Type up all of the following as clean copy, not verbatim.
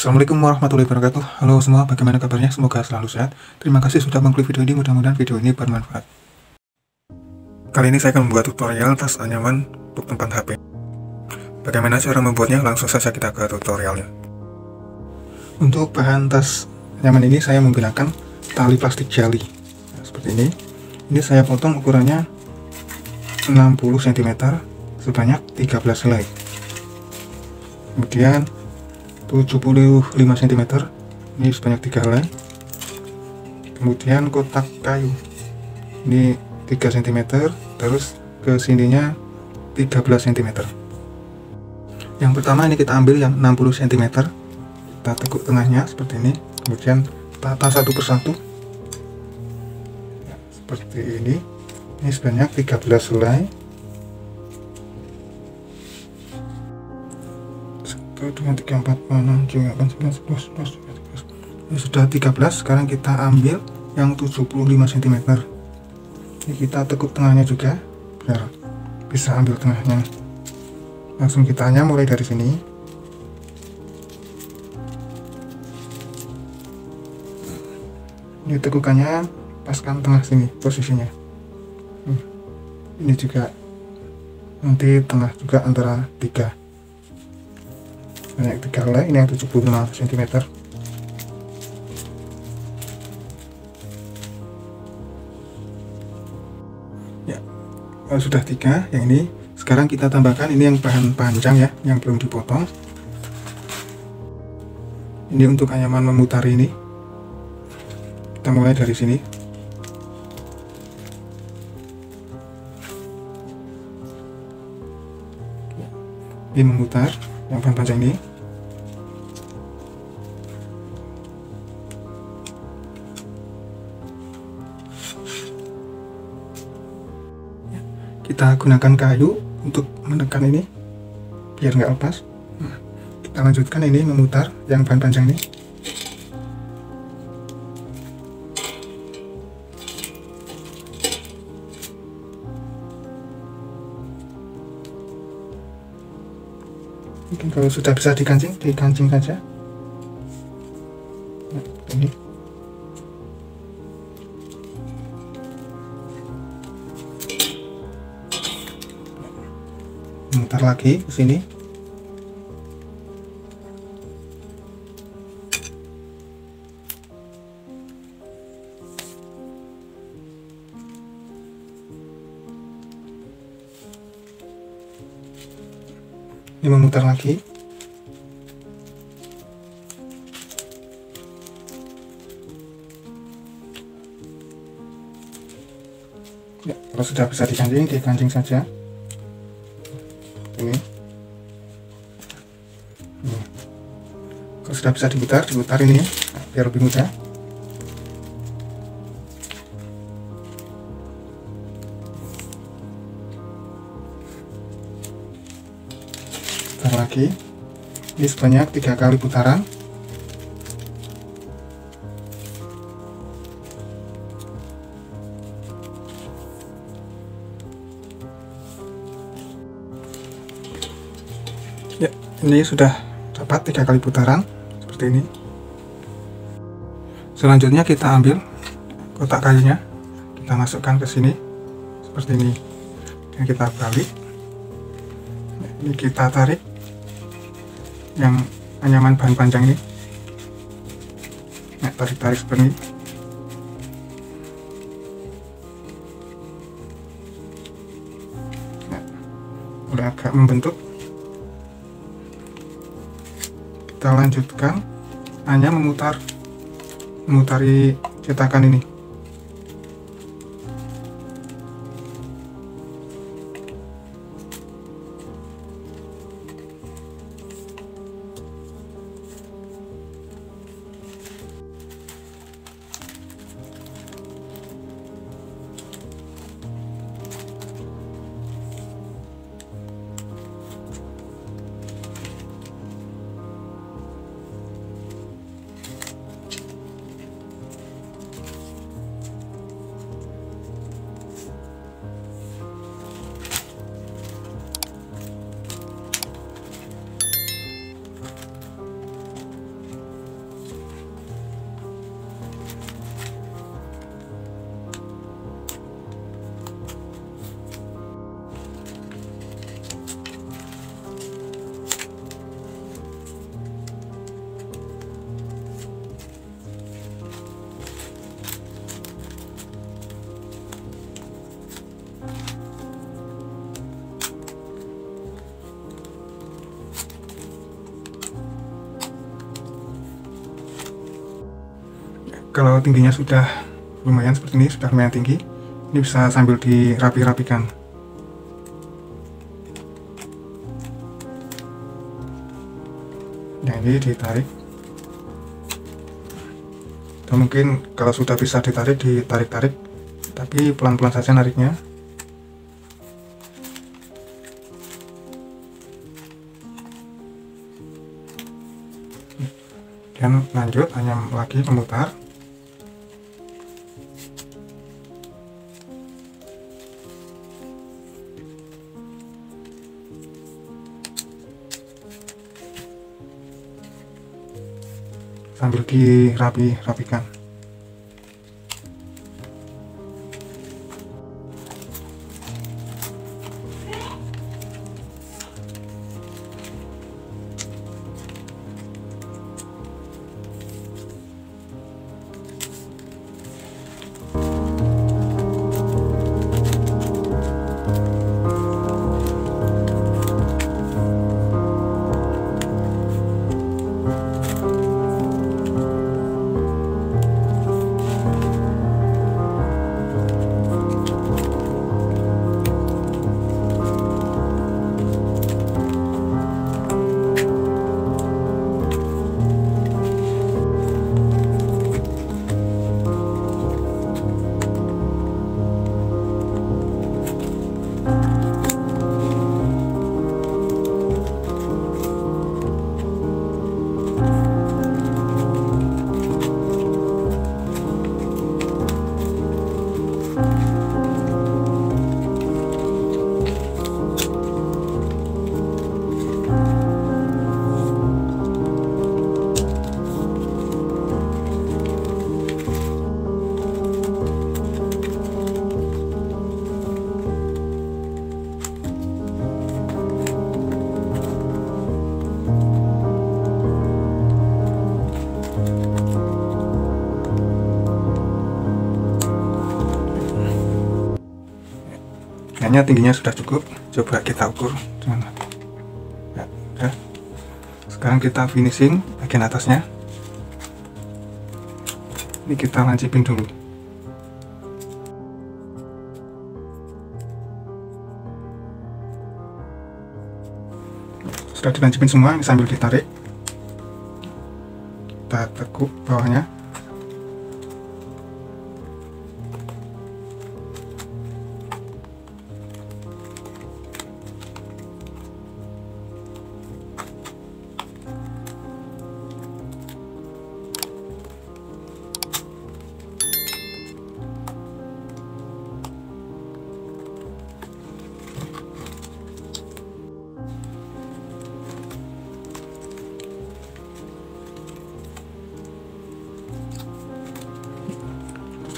Assalamualaikum warahmatullahi wabarakatuh. Halo semua, bagaimana kabarnya? Semoga selalu sehat. Terima kasih sudah mengklik video ini, mudah-mudahan video ini bermanfaat. Kali ini saya akan membuat tutorial tas anyaman untuk tempat HP. Bagaimana cara membuatnya? Langsung saja kita ke tutorialnya. Untuk bahan tas anyaman ini saya menggunakan tali plastik jali. Nah, seperti ini. Ini saya potong ukurannya 60 cm sebanyak 13 helai. Kemudian 75 cm ini sebanyak 3 helai. Kemudian kotak kayu ini 3 cm, terus ke sininya 13 cm. Yang pertama ini kita ambil yang 60 cm, kita tekuk tengahnya seperti ini, kemudian tata satu persatu seperti ini sebanyak 13 helai. 1, 2, 3, 4, 5, 6, 7, 8, 9, 10, 11, 12, 13. Ini sudah 13. Sekarang kita ambil yang 75 cm. Ini kita tekuk tengahnya juga biar bisa ambil tengahnya. Langsung kita hanya mulai dari sini. Ini tekukannya paskan tengah sini posisinya. Ini juga nanti tengah juga antara 3. Banyak 3 helai, ini yang 75 cm. Ya, kalau sudah 3 yang ini, sekarang kita tambahkan ini yang bahan panjang ya, yang belum dipotong. Ini untuk anyaman memutari ini. Kita mulai dari sini. Ini memutar yang bahan panjang ini. Kita gunakan kayu untuk menekan ini biar nggak lepas. Kita lanjutkan ini memutar yang bahan panjang ini. Mungkin kalau sudah bisa dikancing saja. Nah, ini. Mutar lagi ke sini. Ini memutar lagi. Ya, kalau sudah bisa dikancing saja. Ini. Kalau sudah bisa diputar ini ya, biar lebih mudah. Putar lagi. Ini sebanyak 3 kali putaran. Ya, ini sudah dapat 3 kali putaran seperti ini. Selanjutnya kita ambil kotak kayunya, kita masukkan ke sini seperti ini, dan kita balik. Ini kita tarik yang anyaman bahan panjang ini. Nah, tarik seperti ini. Nah, udah agak membentuk. Kita lanjutkan hanya memutari cetakan ini. Kalau tingginya sudah lumayan seperti ini, sudah lumayan tinggi, ini bisa sambil dirapi-rapikan. Nah, ini ditarik, atau mungkin kalau sudah bisa ditarik-tarik, tapi pelan-pelan saja nariknya. Dan lanjut, hanya lagi memutar. Sambil dirapikan. Kayaknya tingginya sudah cukup. Coba kita ukur dengan ya, ya. Sekarang kita finishing bagian atasnya. Ini kita lancipin dulu. Sudah dilancipin semua, ini sambil ditarik. Kita tekuk bawahnya.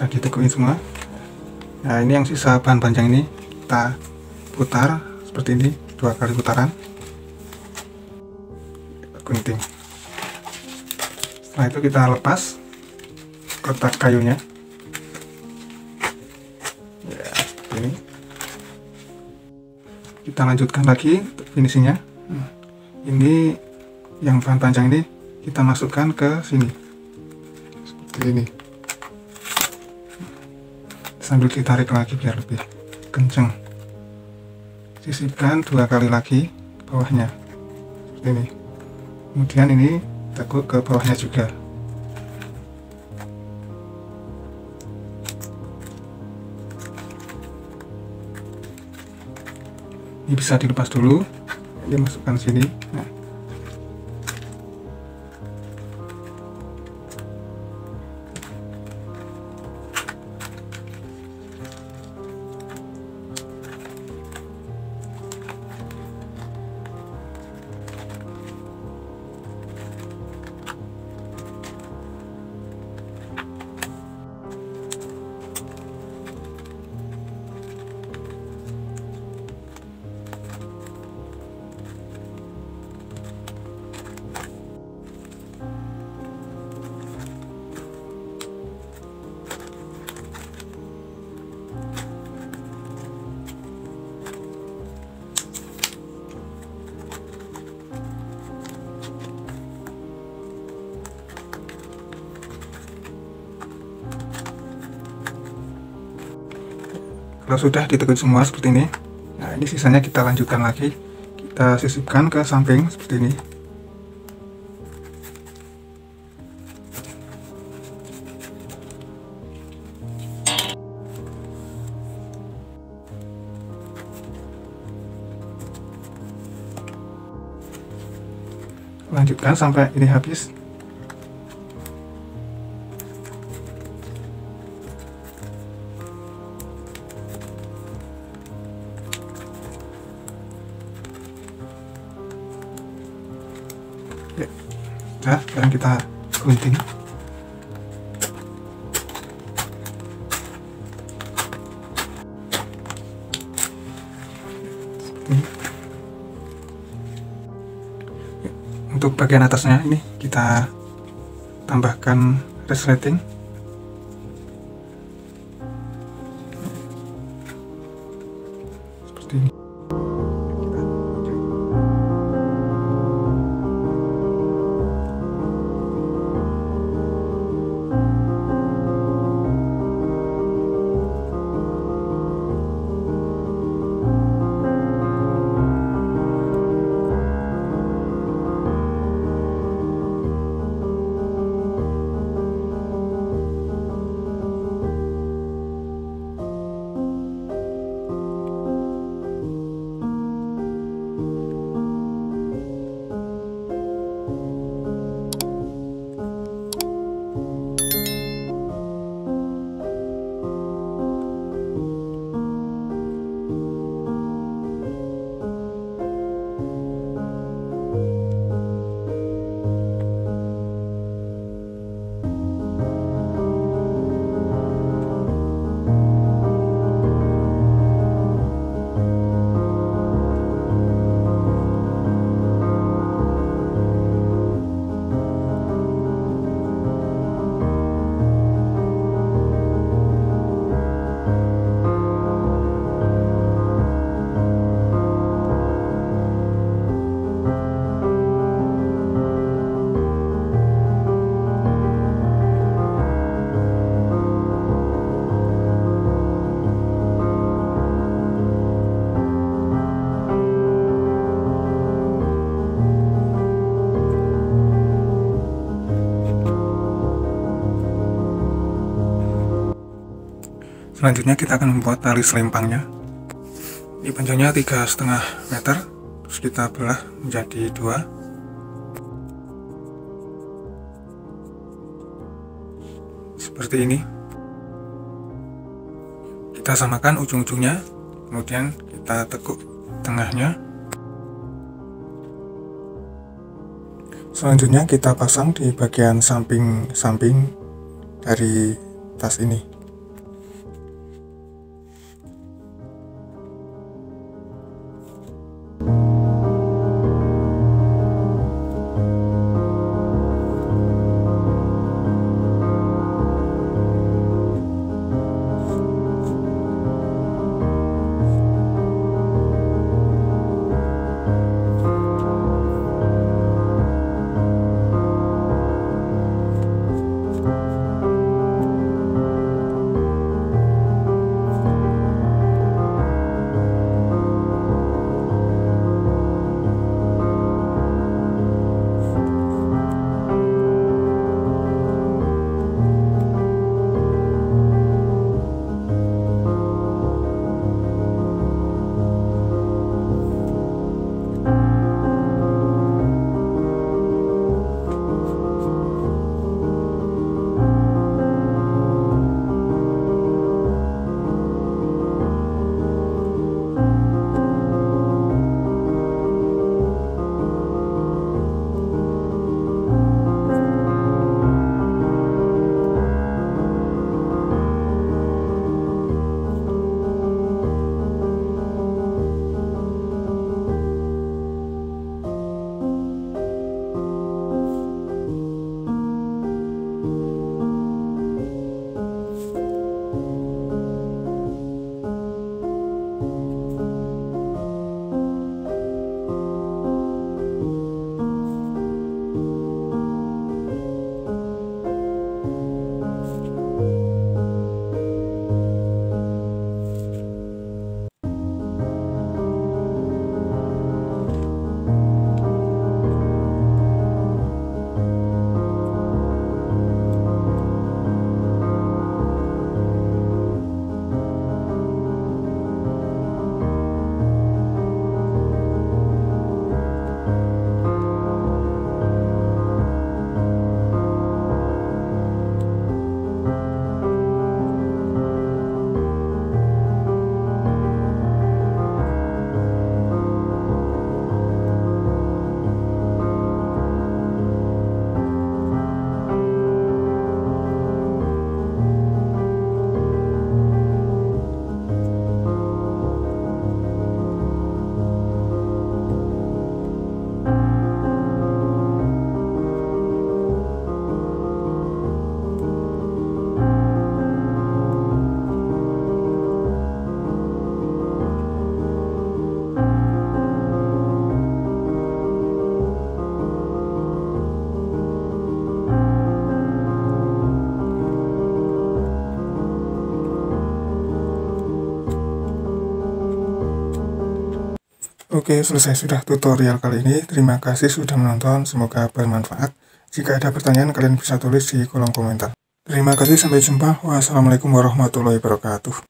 Sudah ditekuin semua. Nah, ini yang sisa bahan panjang ini kita putar seperti ini 2 kali putaran. Gunting. Setelah itu kita lepas kotak kayunya. Ya, seperti ini. Kita lanjutkan lagi untuk finishingnya. Ini yang bahan panjang ini kita masukkan ke sini seperti ini. Sambil ditarik lagi biar lebih kenceng. Sisipkan 2 kali lagi ke bawahnya seperti ini. Kemudian ini tekuk ke bawahnya juga. Ini bisa dilepas dulu. Ini masukkan sini. Nah. Kalau sudah ditekuk semua seperti ini, nah ini sisanya kita lanjutkan lagi, kita sisipkan ke samping seperti ini. Lanjutkan sampai ini habis. Ya, nah, sekarang kita gunting. Untuk bagian atasnya ini kita tambahkan resleting. Seperti ini. Selanjutnya kita akan membuat tali selempangnya. Ini panjangnya 3,5 meter, terus kita belah menjadi 2. Seperti ini. Kita samakan ujung-ujungnya, kemudian kita tekuk tengahnya. Selanjutnya kita pasang di bagian samping-samping dari tas ini. Oke, selesai sudah tutorial kali ini. Terima kasih sudah menonton, semoga bermanfaat. Jika ada pertanyaan, kalian bisa tulis di kolom komentar. Terima kasih, sampai jumpa. Wassalamualaikum warahmatullahi wabarakatuh.